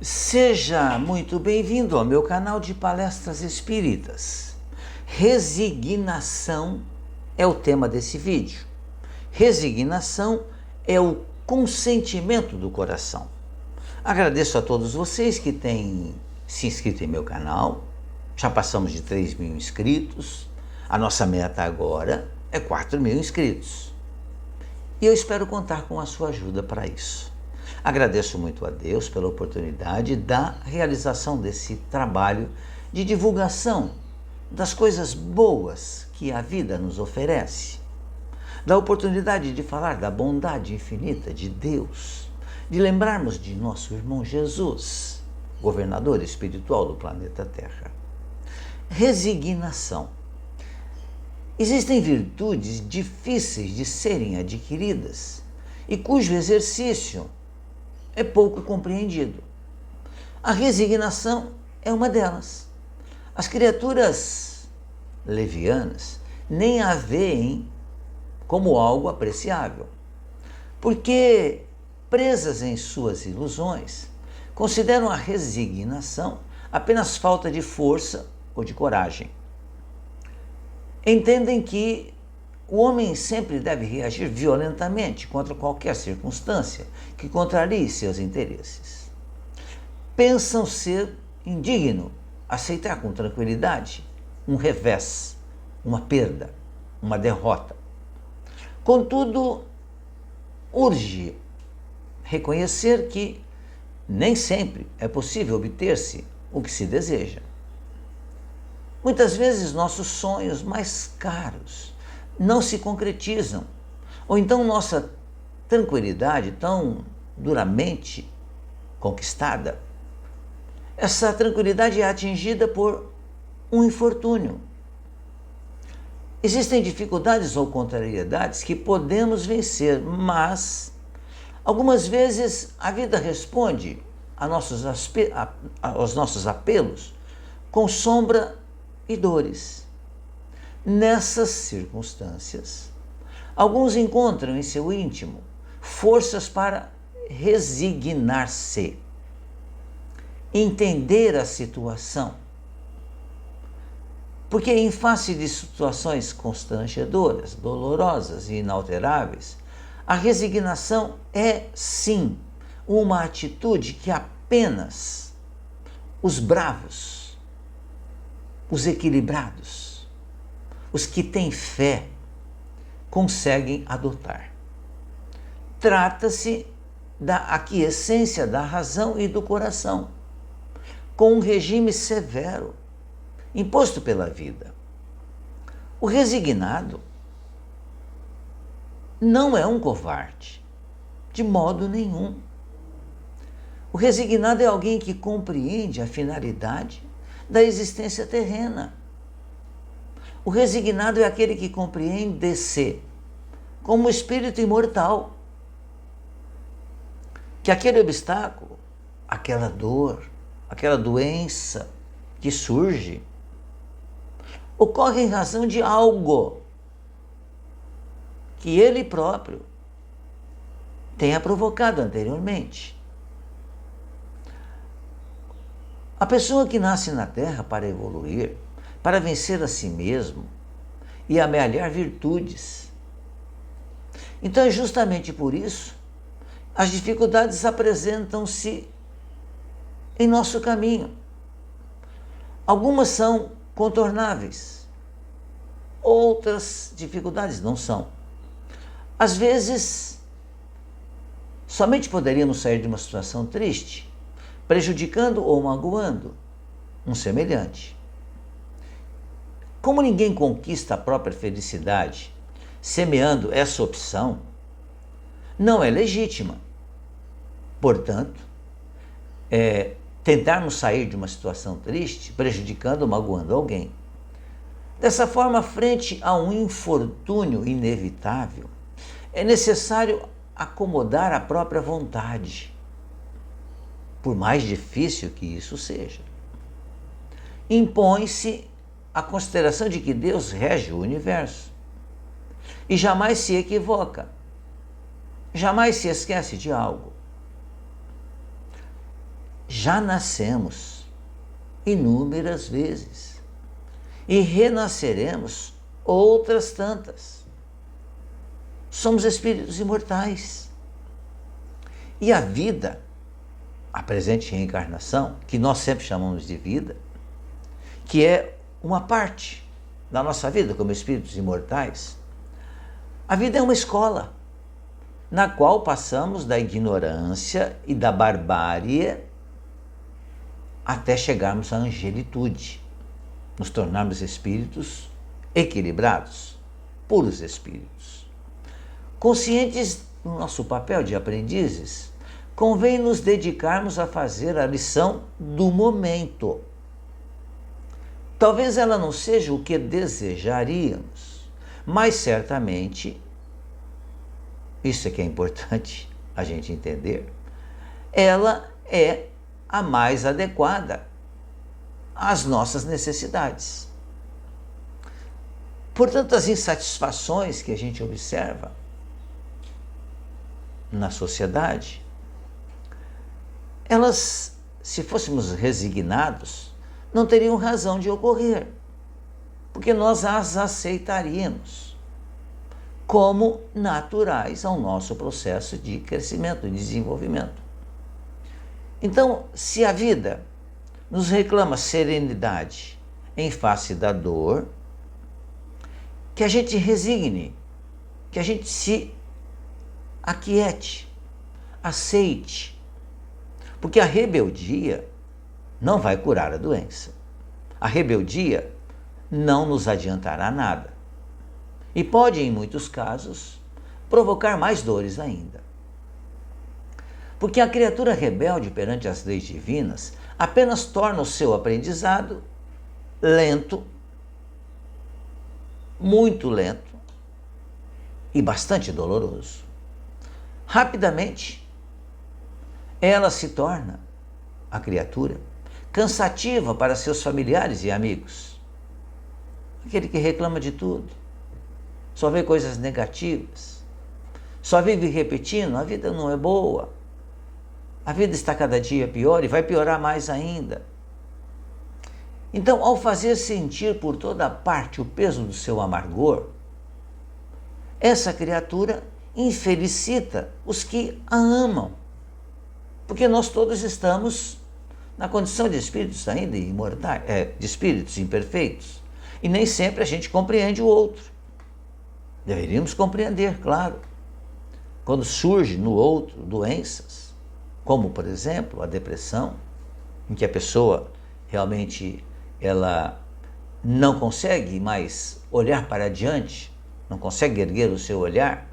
Seja muito bem-vindo ao meu canal de palestras espíritas. Resignação é o tema desse vídeo. Resignação é o consentimento do coração. Agradeço a todos vocês que têm se inscrito em meu canal. Já passamos de 3.000 inscritos. A nossa meta agora é 4.000 inscritos. E eu espero contar com a sua ajuda para isso. Agradeço muito a Deus pela oportunidade da realização desse trabalho de divulgação das coisas boas que a vida nos oferece, da oportunidade de falar da bondade infinita de Deus, de lembrarmos de nosso irmão Jesus, governador espiritual do planeta Terra. Resignação. Existem virtudes difíceis de serem adquiridas e cujo exercício é pouco compreendido. A resignação é uma delas. As criaturas levianas nem a veem como algo apreciável, porque, presas em suas ilusões, consideram a resignação apenas falta de força ou de coragem. Entendem que o homem sempre deve reagir violentamente contra qualquer circunstância que contrarie seus interesses. Pensam ser indigno aceitar com tranquilidade um revés, uma perda, uma derrota. Contudo, urge reconhecer que nem sempre é possível obter-se o que se deseja. Muitas vezes nossos sonhos mais caros não se concretizam, ou então nossa tranquilidade tão duramente conquistada, essa tranquilidade é atingida por um infortúnio. Existem dificuldades ou contrariedades que podemos vencer, mas algumas vezes a vida responde aos nossos apelos com sombra e dores. Nessas circunstâncias, alguns encontram em seu íntimo forças para resignar-se, entender a situação. Porque em face de situações constrangedoras, dolorosas e inalteráveis, a resignação é, sim, uma atitude que apenas os bravos, os equilibrados, os que têm fé conseguem adotar. Trata-se da aquiescência da razão e do coração, com um regime severo, imposto pela vida. O resignado não é um covarde, de modo nenhum. O resignado é alguém que compreende a finalidade da existência terrena. O resignado é aquele que compreende-se como espírito imortal, que aquele obstáculo, aquela dor, aquela doença que surge, ocorre em razão de algo que ele próprio tenha provocado anteriormente. A pessoa que nasce na Terra para evoluir, para vencer a si mesmo e amealhar virtudes. Então é justamente por isso as dificuldades apresentam-se em nosso caminho. Algumas são contornáveis, outras dificuldades não são. Às vezes, somente poderíamos sair de uma situação triste, prejudicando ou magoando um semelhante. Como ninguém conquista a própria felicidade semeando essa opção, não é legítima. Portanto, tentarmos sair de uma situação triste prejudicando ou magoando alguém. Dessa forma, frente a um infortúnio inevitável, é necessário acomodar a própria vontade, por mais difícil que isso seja. Impõe-se a consideração de que Deus rege o universo e jamais se equivoca, jamais se esquece de algo. já nascemos inúmeras vezes e renasceremos outras tantas. Somos espíritos imortais. E a vida, a presente reencarnação, que nós sempre chamamos de vida, que é uma parte da nossa vida como espíritos imortais, a vida é uma escola na qual passamos da ignorância e da barbárie até chegarmos à angelitude, nos tornarmos espíritos equilibrados, puros espíritos. Conscientes do nosso papel de aprendizes, convém nos dedicarmos a fazer a lição do momento. Talvez ela não seja o que desejaríamos, mas certamente, isso é que é importante a gente entender, ela é a mais adequada às nossas necessidades. Portanto, as insatisfações que a gente observa na sociedade, elas, se fôssemos resignados, não teriam razão de ocorrer, porque nós as aceitaríamos como naturais ao nosso processo de crescimento e desenvolvimento. Então, se a vida nos reclama serenidade em face da dor, que a gente resigne, que a gente se aquiete, aceite, porque a rebeldia não vai curar a doença. A rebeldia não nos adiantará nada e pode, em muitos casos, provocar mais dores ainda. Porque a criatura rebelde perante as leis divinas apenas torna o seu aprendizado lento, muito lento e bastante doloroso. Rapidamente, ela se torna, a criatura, cansativa para seus familiares e amigos. Aquele que reclama de tudo, só vê coisas negativas, só vive repetindo, a vida não é boa, a vida está cada dia pior e vai piorar mais ainda. Então, ao fazer sentir por toda parte o peso do seu amargor, essa criatura infelicita os que a amam, porque nós todos estamos na condição de espíritos ainda imortais, de espíritos imperfeitos, e nem sempre a gente compreende o outro. Deveríamos compreender, claro. Quando surge no outro doenças, como por exemplo a depressão, em que a pessoa realmente ela não consegue mais olhar para adiante, não consegue erguer o seu olhar,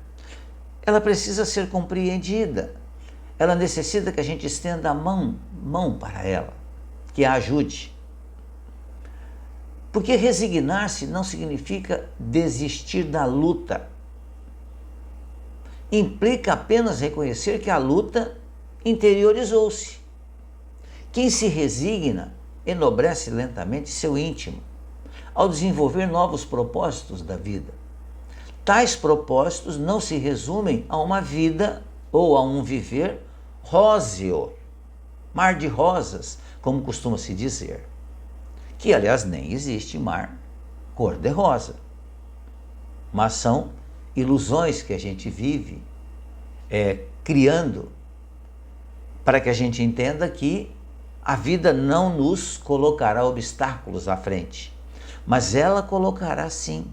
ela precisa ser compreendida. Ela necessita que a gente estenda a mão para ela, que a ajude. Porque resignar-se não significa desistir da luta. Implica apenas reconhecer que a luta interiorizou-se. Quem se resigna enobrece lentamente seu íntimo, ao desenvolver novos propósitos da vida. Tais propósitos não se resumem a uma vida ou a um viver róseo, mar de rosas, como costuma se dizer, que aliás nem existe mar cor-de-rosa, mas são ilusões que a gente vive criando para que a gente entenda que a vida não nos colocará obstáculos à frente, mas ela colocará sim.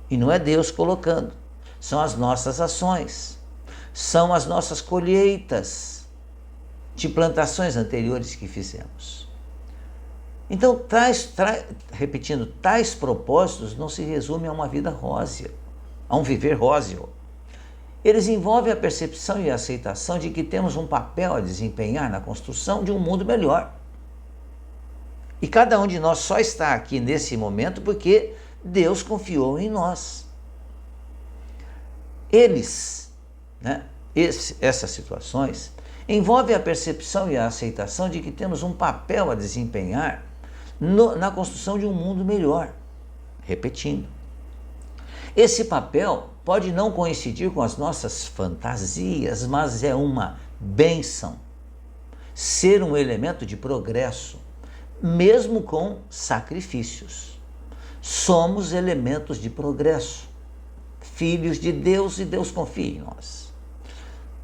E não é Deus colocando, são as nossas ações, são as nossas colheitas de plantações anteriores que fizemos. Então, repetindo, tais propósitos não se resumem a uma vida rósea, a um viver róseo. Eles envolvem a percepção e a aceitação de que temos um papel a desempenhar na construção de um mundo melhor. E cada um de nós só está aqui nesse momento porque Deus confiou em nós. Essas situações envolvem a percepção e a aceitação de que temos um papel a desempenhar na construção de um mundo melhor. Repetindo, esse papel pode não coincidir com as nossas fantasias, mas é uma bênção. ser um elemento de progresso, mesmo com sacrifícios. Somos elementos de progresso, filhos de Deus, e Deus confia em nós.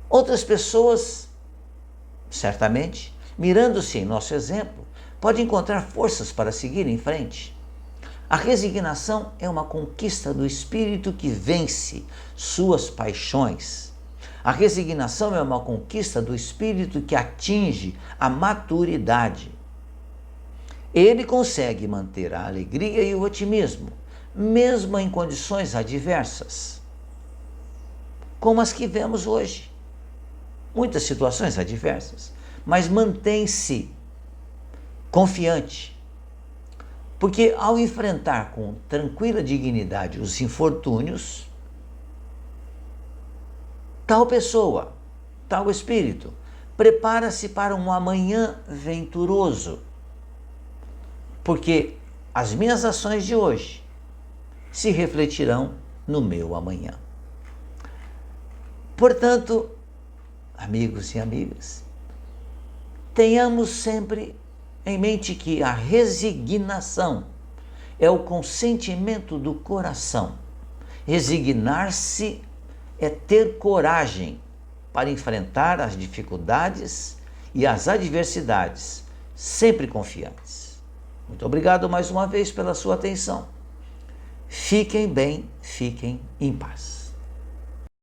Outras pessoas, certamente, mirando-se em nosso exemplo, podem encontrar forças para seguir em frente. A resignação é uma conquista do espírito que vence suas paixões. A resignação é uma conquista do espírito que atinge a maturidade. Ele consegue manter a alegria e o otimismo, mesmo em condições adversas, como as que vemos hoje. Muitas situações adversas, mas mantém-se confiante, porque ao enfrentar com tranquila dignidade os infortúnios, tal pessoa, tal espírito, prepara-se para um amanhã venturoso, porque as minhas ações de hoje se refletirão no meu amanhã. Portanto, amigos e amigas, tenhamos sempre em mente que a resignação é o consentimento do coração. Resignar-se é ter coragem para enfrentar as dificuldades e as adversidades, sempre confiantes. Muito obrigado mais uma vez pela sua atenção. Fiquem bem, fiquem em paz.